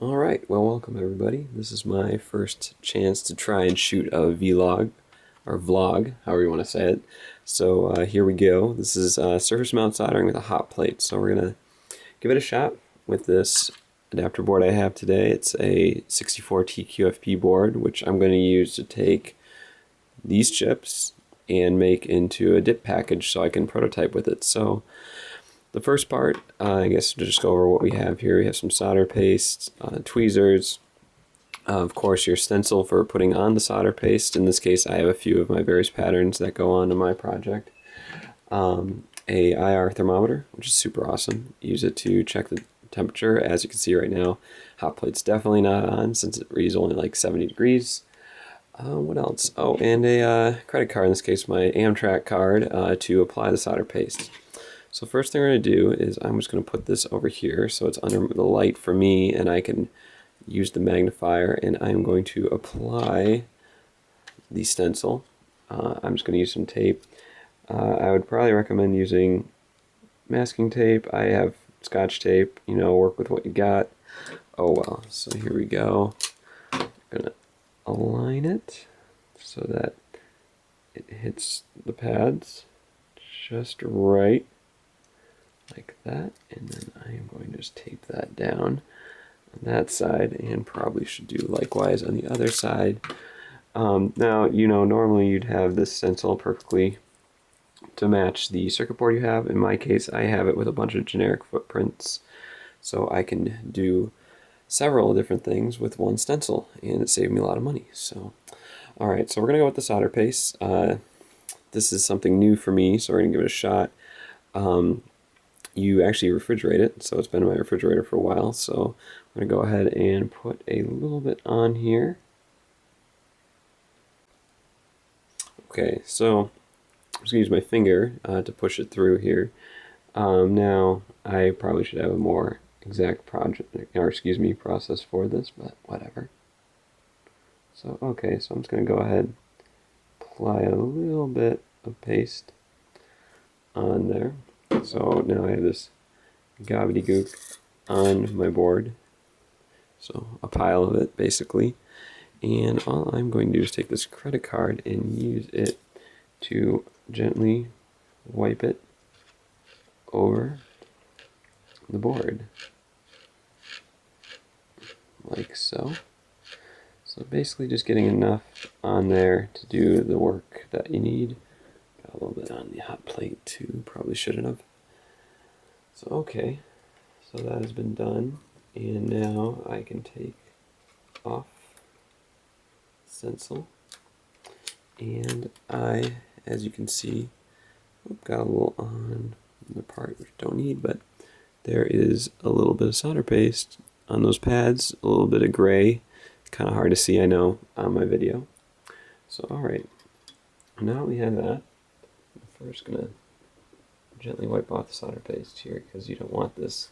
Alright, well, welcome everybody. This is my first chance to try and shoot a vlog, or vlog, however you want to say it. So here we go. This is surface mount soldering with a hot plate. So we're going to give it a shot with this adapter board I have today. It's a 64 TQFP board, which I'm going to use to take these chips and make into a dip package so I can prototype with it. So the first part, I guess to just go over what we have here. We have some solder paste, tweezers, of course your stencil for putting on the solder paste. In this case I have a few of my various patterns that go on to my project. A IR thermometer, which is super awesome. Use it to check the temperature. As you can see right now, hot plate's definitely not on since it reads only like 70 degrees. What else? Oh, and a credit card, in this case my Amtrak card, to apply the solder paste. So first thing we're going to do is I'm just going to put this over here so it's under the light for me and I can use the magnifier, and I'm going to apply the stencil. I'm just going to use some tape. I would probably recommend using masking tape. I have Scotch tape, work with what you got. Oh well, so here we go. I'm going to align it so that it hits the pads just right, like that, and then I am going to just tape that down on that side, and probably should do likewise on the other side. Now, normally you'd have this stencil perfectly to match the circuit board you have. In my case, I have it with a bunch of generic footprints, so I can do several different things with one stencil, and it saved me a lot of money. So, alright, so we're going to go with the solder paste. This is something new for me, so we're going to give it a shot. You actually refrigerate it, so it's been in my refrigerator for a while, so I'm going to go ahead and put a little bit on here. Okay, so I'm just going to use my finger to push it through here. Now, I probably should have a more exact process for this, but whatever. So, okay, so I'm just going to go ahead and apply a little bit of paste on there. So now I have this gobbledygook on my board, so a pile of it basically, and all I'm going to do is take this credit card and use it to gently wipe it over the board like so. So basically just getting enough on there to do the work that you need. Got a little bit on the hot plate too, probably shouldn't have. So okay, so that has been done, and now I can take off stencil, and I, as you can see, got a little on the part which I don't need, but there is a little bit of solder paste on those pads, a little bit of gray, kind of hard to see I know on my video. So alright, now we have that. I'm first going to gently wipe off the solder paste here because you don't want this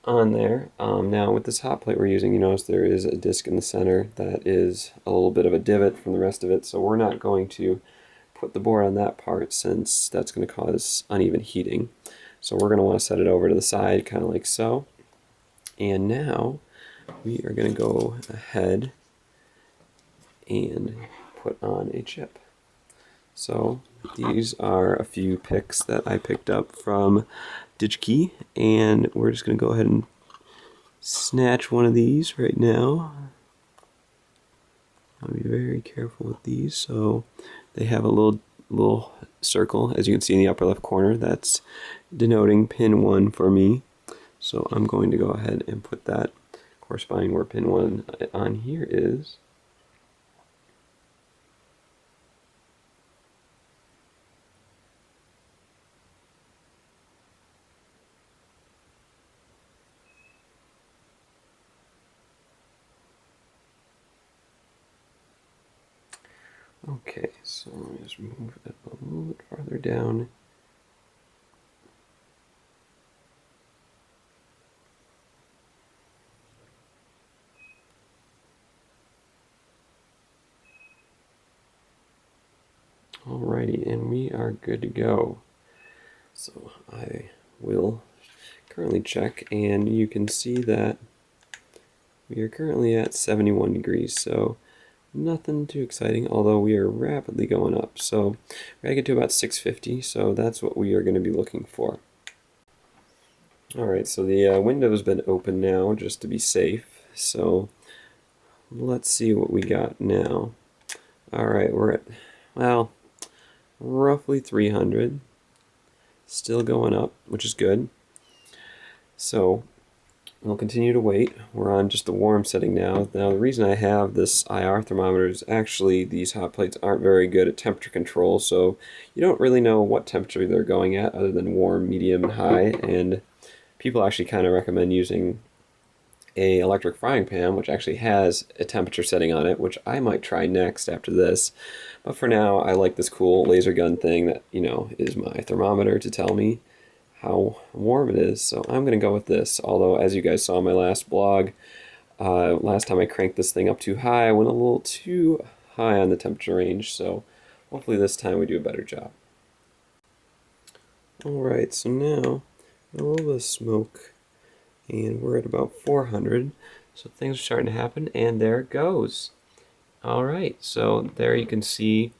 on there. Now with this hot plate we're using, you notice there is a disc in the center that is a little bit of a divot from the rest of it, so we're not going to put the board on that part since that's going to cause uneven heating. So we're going to want to set it over to the side, kind of like so. And now we are going to go ahead and put on a chip. So these are a few picks that I picked up from DigiKey, and we're just going to go ahead and snatch one of these right now. I'll be very careful with these. So they have a little circle, as you can see in the upper left corner, that's denoting pin 1 for me. So I'm going to go ahead and put that corresponding where pin 1 on here is. Okay, so let me just move it a little bit farther down. Alrighty, and we are good to go. So I will currently check, and you can see that We are currently at 71 degrees, so nothing too exciting, although we are rapidly going up. So we gotta get to about 650, so that's what we are going to be looking for. Alright, so the window has been open now just to be safe, so let's see what we got now. Alright, we're at, well, roughly 300. Still going up, which is good. So we'll continue to wait. We're on just the warm setting now. Now the reason I have this IR thermometer is actually these hot plates aren't very good at temperature control, so you don't really know what temperature they're going at other than warm, medium, and high, and people actually kind of recommend using a electric frying pan, which actually has a temperature setting on it, which I might try next after this. But for now, I like this cool laser gun thing that, is my thermometer to tell me how warm it is. So I'm going to go with this, although as you guys saw in my last blog, last time I cranked this thing up too high, I went a little too high on the temperature range, so hopefully this time we do a better job. Alright, so now a little bit of smoke, and we're at about 400, so things are starting to happen, and there it goes. Alright, so there you can see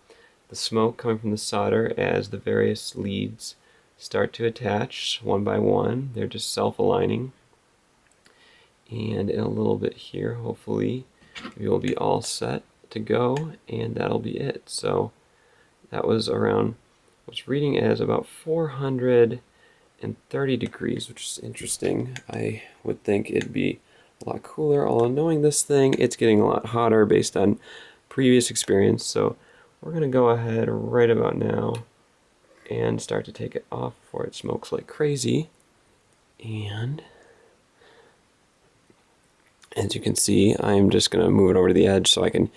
the smoke coming from the solder as the various leads start to attach one by one. They're just self-aligning, and in a little bit here, hopefully, we will be all set to go, and that'll be it. So that was around, what's reading as about 430 degrees, which is interesting. I would think it'd be a lot cooler, although knowing this thing, it's getting a lot hotter based on previous experience. So we're going to go ahead right about now and start to take it off before it smokes like crazy. And as you can see, I'm just going to move it over to the edge so I can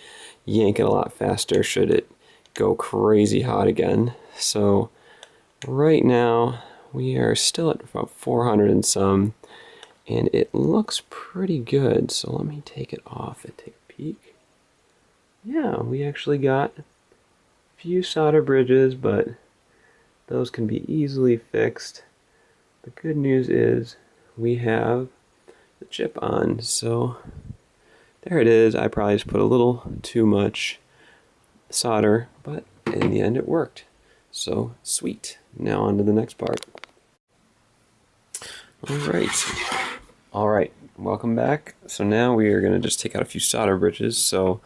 yank it a lot faster should it go crazy hot again. So right now we are still at about 400 and some, and it looks pretty good. So let me take it off and take a peek. Yeah, we actually got a few solder bridges, but those can be easily fixed. The good news is we have the chip on, so there it is. I probably just put a little too much solder, but in the end it worked. So sweet. Now on to the next part. Alright, welcome back. So now we are going to just take out a few solder bridges. So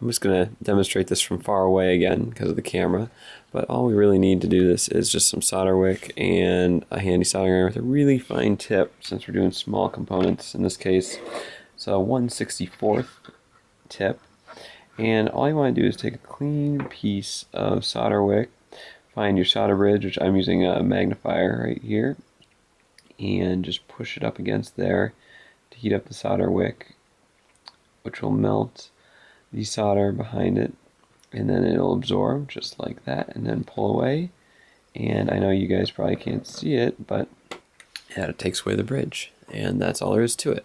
I'm just going to demonstrate this from far away again because of the camera. But all we really need to do this is just some solder wick and a handy soldering iron with a really fine tip, since we're doing small components in this case. So 1/64th tip. And all you want to do is take a clean piece of solder wick, find your solder bridge, which I'm using a magnifier right here, and just push it up against there to heat up the solder wick, which will melt the solder behind it, and then it'll absorb just like that and then pull away. And I know you guys probably can't see it, but yeah, it takes away the bridge, and that's all there is to it.